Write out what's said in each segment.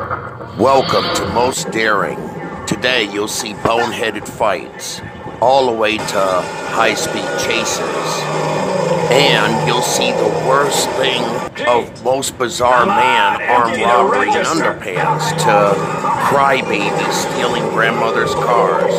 Welcome to Most Daring. Today you'll see boneheaded fights, all the way to high-speed chases. And you'll see the worst thing of Most Bizarre Man armed robbery in underpants to crybaby stealing grandmother's cars.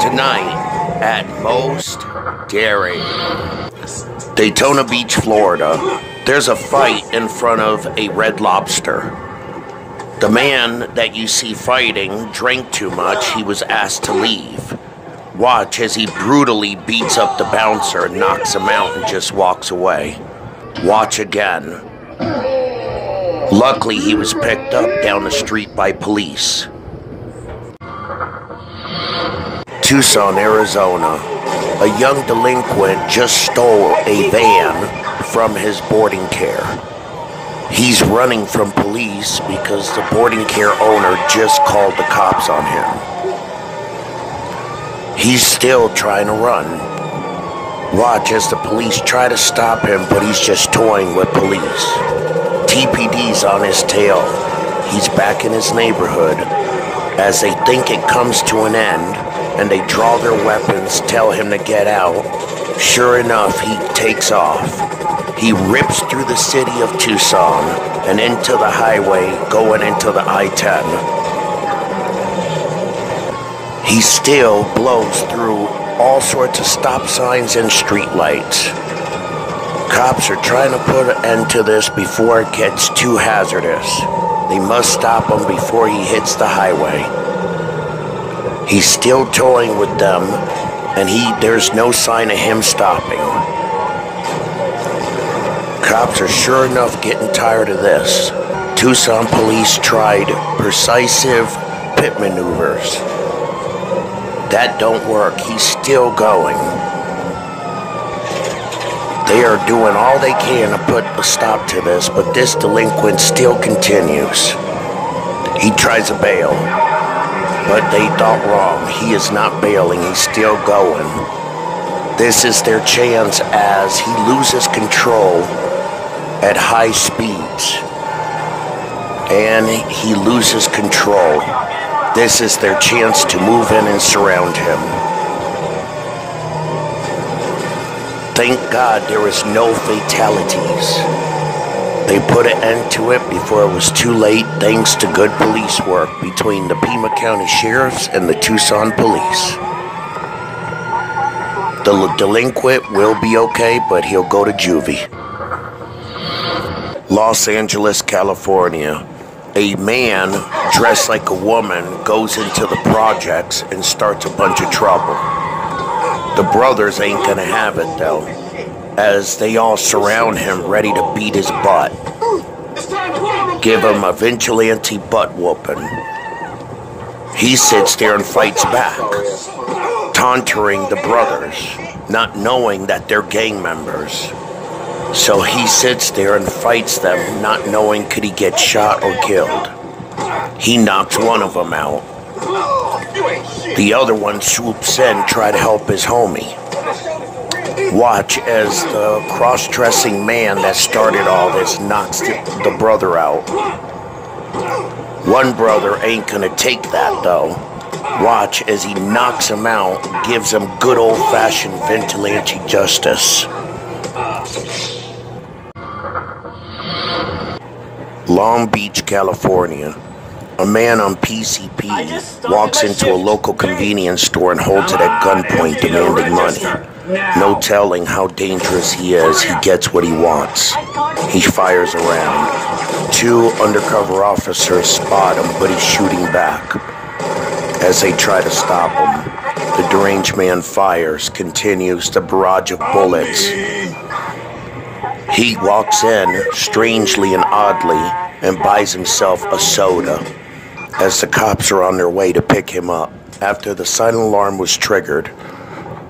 Tonight at Most Daring. Daytona Beach, Florida. There's a fight in front of a Red Lobster. The man that you see fighting drank too much. He was asked to leave. Watch as he brutally beats up the bouncer and knocks him out and just walks away. Watch again. Luckily, he was picked up down the street by police. Tucson, Arizona. A young delinquent just stole a van from his boarding care. He's running from police because the boarding care owner just called the cops on him. He's still trying to run. Watch as the police try to stop him, but he's just toying with police. TPD's on his tail. He's back in his neighborhood. As they think it comes to an end, and they draw their weapons, tell him to get out. Sure enough, he takes off. He rips through the city of Tucson and into the highway going into the I-10. He still blows through all sorts of stop signs and street lights. Cops are trying to put an end to this before it gets too hazardous. They must stop him before he hits the highway. He's still towing with them, and there's no sign of him stopping. Cops are sure enough getting tired of this. Tucson police tried persuasive pit maneuvers. That don't work. He's still going. They are doing all they can to put a stop to this, but this delinquent still continues. He tries to bail, but they thought wrong. He is not bailing. He's still going. This is their chance as he loses control at high speeds, and he loses control. This is their chance to move in and surround him. Thank God there was no fatalities. They put an end to it before it was too late, thanks to good police work between the Pima County Sheriffs and the Tucson Police. The delinquent will be okay, but he'll go to juvie. Los Angeles, California. A man dressed like a woman goes into the projects and starts a bunch of trouble. The brothers ain't gonna have it though, as they all surround him ready to beat his butt. Give him a vigilante butt whooping. He sits there and fights back, taunting the brothers, not knowing that they're gang members. So he sits there and fights them, not knowing could he get shot or killed. He knocks one of them out. The other one swoops in, try to help his homie. Watch as the cross-dressing man that started all this knocks the brother out. One brother ain't gonna take that though. Watch as he knocks him out, gives him good old-fashioned vigilante justice. Long Beach, California. A man on PCP walks into a local convenience store and holds it at gunpoint demanding money. No telling how dangerous he is, he gets what he wants. He fires around. Two undercover officers spot him, but he's shooting back. As they try to stop him, the deranged man fires, continues the barrage of bullets. He walks in, strangely and oddly, and buys himself a soda, as the cops are on their way to pick him up, after the silent alarm was triggered,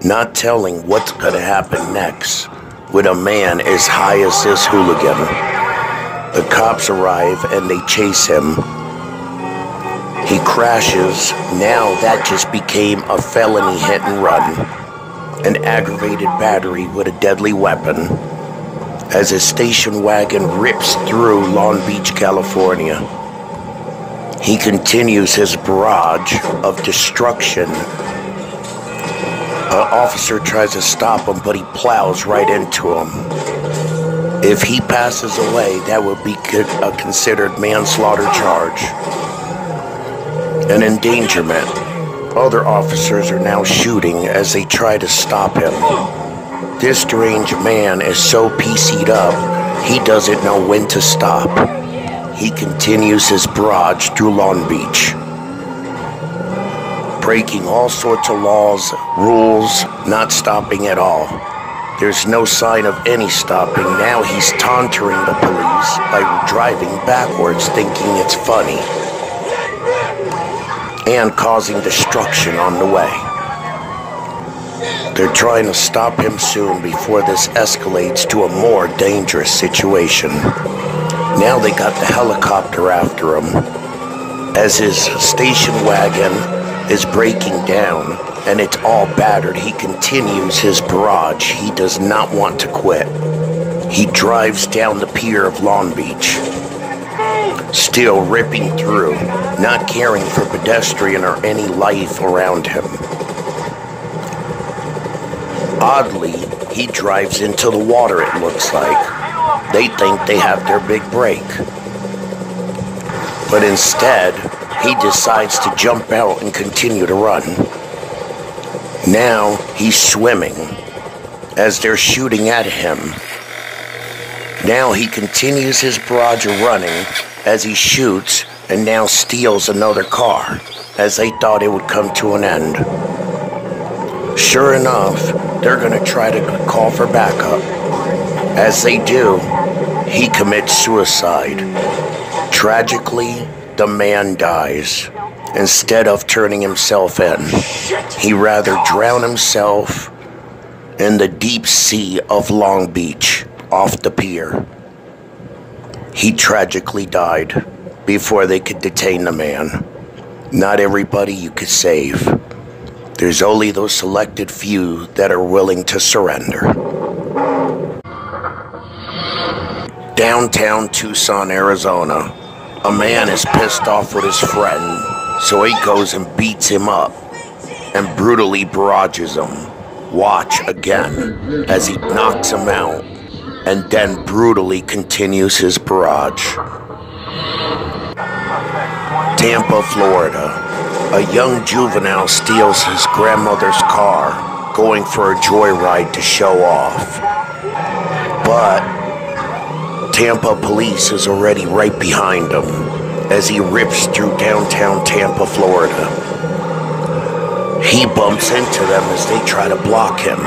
not telling what's going to happen next, with a man as high as this hooligan. The cops arrive and they chase him. He crashes. Now that just became a felony hit and run, an aggravated battery with a deadly weapon, as his station wagon rips through Long Beach, California. He continues his barrage of destruction. An officer tries to stop him, but he plows right into him. If he passes away, that would be a considered manslaughter charge. An endangerment. Other officers are now shooting as they try to stop him. This deranged man is so PC'd up, he doesn't know when to stop. He continues his barrage through Long Beach, breaking all sorts of laws, rules, not stopping at all. There's no sign of any stopping. Now he's taunting the police by driving backwards, thinking it's funny, and causing destruction on the way. They're trying to stop him soon before this escalates to a more dangerous situation. Now they got the helicopter after him. As his station wagon is breaking down and it's all battered, he continues his barrage. He does not want to quit. He drives down the pier of Long Beach, still ripping through, not caring for pedestrian or any life around him. Oddly, he drives into the water, it looks like. They think they have their big break. But instead, he decides to jump out and continue to run. Now he's swimming as they're shooting at him. Now he continues his barrage of running as he shoots and now steals another car as they thought it would come to an end. Sure enough, they're going to try to call for backup. As they do, he commits suicide. Tragically, the man dies. Instead of turning himself in, he rather drowned himself in the deep sea of Long Beach off the pier. He tragically died before they could detain the man. Not everybody you could save. There's only those selected few that are willing to surrender. Downtown Tucson, Arizona. A man is pissed off with his friend, so he goes and beats him up and brutally barrages him. Watch again as he knocks him out and then brutally continues his barrage. Tampa, Florida. A young juvenile steals his grandmother's car, going for a joyride to show off. But Tampa police is already right behind him as he rips through downtown Tampa, Florida. He bumps into them as they try to block him.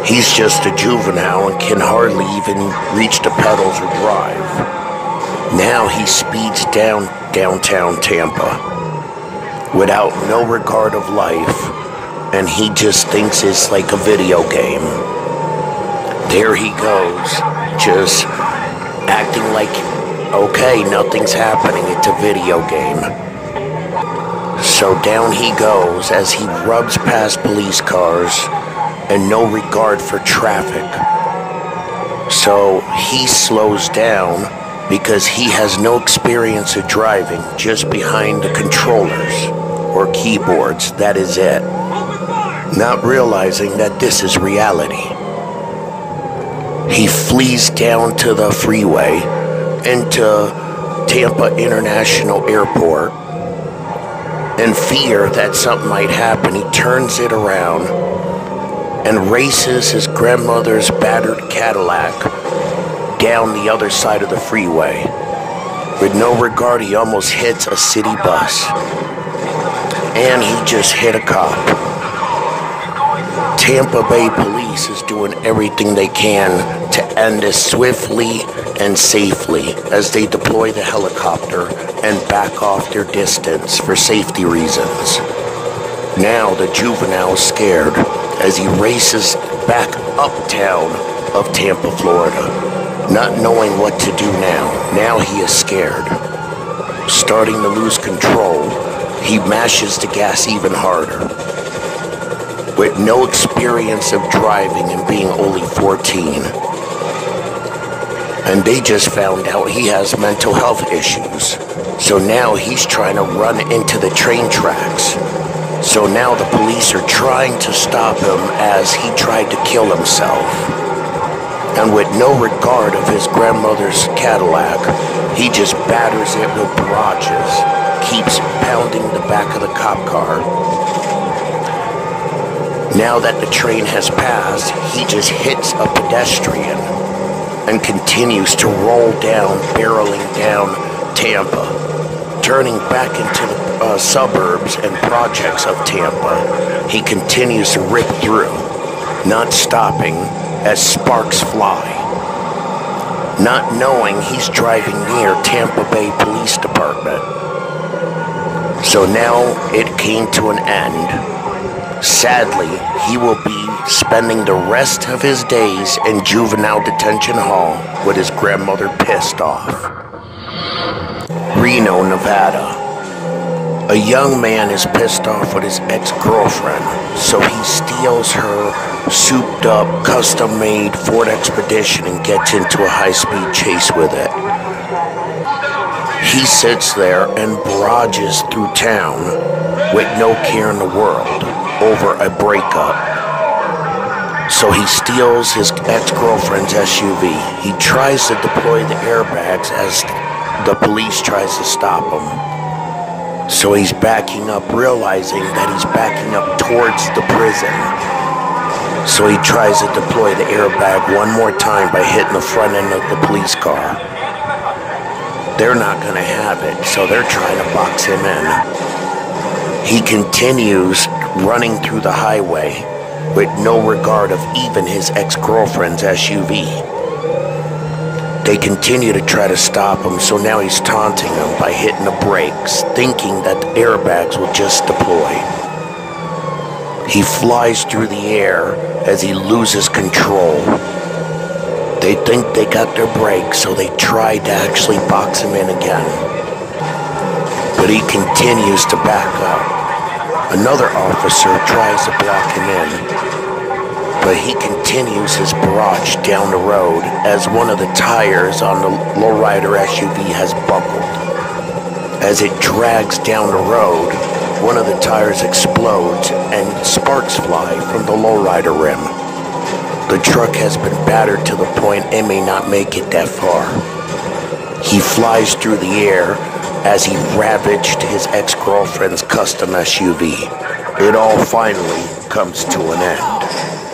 He's just a juvenile and can hardly even reach the pedals or drive. Now he speeds down downtown Tampa without no regard of life, and he just thinks it's like a video game. There he goes, just acting like, okay, nothing's happening, it's a video game. So down he goes as he rubs past police cars and no regard for traffic. So he slows down because he has no experience of driving, just behind the controllers or keyboards, that is it. Not realizing that this is reality. He flees down to the freeway into Tampa International Airport. In fear that something might happen, he turns it around and races his grandmother's battered Cadillac down the other side of the freeway. With no regard, he almost hits a city bus. And he just hit a cop. Tampa Bay police is doing everything they can to end this swiftly and safely as they deploy the helicopter and back off their distance for safety reasons. Now the juvenile is scared as he races back uptown of Tampa, Florida, not knowing what to do now. Now he is scared. Starting to lose control, he mashes the gas even harder. With no experience of driving and being only 14. And they just found out he has mental health issues. So now he's trying to run into the train tracks. So now the police are trying to stop him as he tried to kill himself. And with no regard of his grandmother's Cadillac, he just batters it with barrages, keeps pounding the back of the cop car. Now that the train has passed, he just hits a pedestrian and continues to roll down, barreling down Tampa, turning back into the suburbs and projects of Tampa. He continues to rip through, not stopping as sparks fly, not knowing he's driving near Tampa Bay Police Department. So now it came to an end. Sadly, he will be spending the rest of his days in juvenile detention hall with his grandmother pissed off. Reno, Nevada. A young man is pissed off with his ex-girlfriend, so he steals her souped-up, custom-made Ford Expedition and gets into a high-speed chase with it. He sits there and barrages through town with no care in the world over a breakup. So he steals his ex-girlfriend's SUV. He tries to deploy the airbags as the police tries to stop him. So he's backing up, realizing that he's backing up towards the prison. So he tries to deploy the airbag one more time by hitting the front end of the police car. They're not going to have it, so they're trying to box him in. He continues running through the highway with no regard of even his ex-girlfriend's SUV. They continue to try to stop him, so now he's taunting them by hitting the brakes, thinking that the airbags will just deploy. He flies through the air as he loses control. They think they got their brakes, so they try to actually box him in again. But he continues to back up. Another officer tries to block him in, but he continues his barrage down the road as one of the tires on the lowrider SUV has buckled. As it drags down the road, one of the tires explodes and sparks fly from the lowrider rim. The truck has been battered to the point it may not make it that far. He flies through the air as he ravaged his ex-girlfriend's custom SUV. It all finally comes to an end.